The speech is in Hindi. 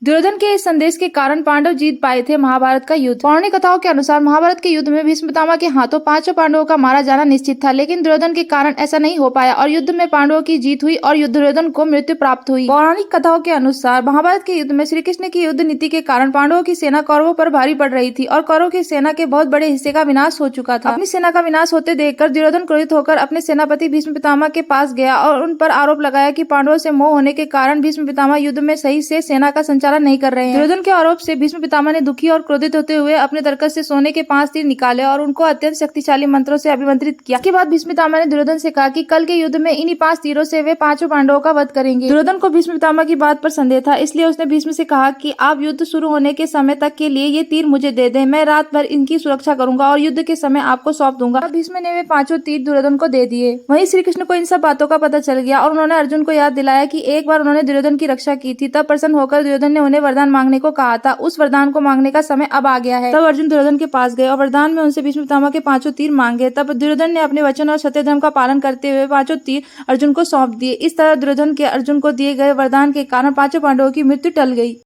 दुर्योधन के इस संदेश के कारण पांडव जीत पाए थे महाभारत का युद्ध। पौराणिक कथाओं के अनुसार महाभारत के युद्ध में भीष्म पितामह के हाथों पांचों पांडवों का मारा जाना निश्चित था, लेकिन दुर्योधन के कारण ऐसा नहीं हो पाया और युद्ध में पांडवों की जीत हुई और दुर्योधन को मृत्यु प्राप्त हुई। पौराणिक कथाओं के अनुसार महाभारत के युद्ध में श्री कृष्ण की युद्ध नीति के कारण पांडवों की सेना कौरवों पर भारी पड़ रही थी और कौरवों की सेना के बहुत बड़े हिस्से का विनाश हो चुका था। अपनी सेना का विनाश होते देखकर दुर्योधन क्रोधित होकर अपने सेनापति भीष्म पितामह के पास गया और उन पर आरोप लगाया कि पांडवों से मोह होने के कारण भीष्म पितामह युद्ध में सही से सेना का संचालन नहीं कर रहे हैं। दुर्योधन के आरोप से भीष्म पितामह ने दुखी और क्रोधित होते हुए अपने तरकस से सोने के 5 तीर निकाले और उनको अत्यंत शक्तिशाली मंत्रों से अभिमंत्रित किया। इसके बाद भीष्म पितामह ने दुर्योधन से कहा कि कल के युद्ध में इन्हीं 5 तीरों से वे पांचों पांडवों का वध करेंगे। दुर्योधन को भीष्म पितामह की बात पर संदेह था, इसलिए उसने भीष्म से कहा कि आप युद्ध शुरू होने के समय तक के लिए ये तीर मुझे दे दें, मैं रात भर इनकी सुरक्षा करूंगा और युद्ध के समय आपको सौंप दूंगा। भीष्म ने वे पांचों तीर दुर्योधन को दे दिए। वहीं श्री कृष्ण को इन सब बातों का पता चल गया और उन्होंने अर्जुन को याद दिलाया कि एक बार उन्होंने दुर्योधन की रक्षा की थी। तब प्रसन्न होकर दुर्योधन ने उन्हें वरदान मांगने को कहा था। उस वरदान को मांगने का समय अब आ गया है। तब अर्जुन दुर्योधन के पास गए और वरदान में उनसे भीष्म पितामह के पांचों तीर मांगे। तब दुर्योधन ने अपने वचन और सत्य धर्म का पालन करते हुए पांचों तीर अर्जुन को सौंप दिए। इस तरह दुर्योधन के अर्जुन को दिए गए वरदान के कारण पांचों पांडवों की मृत्यु टल गई।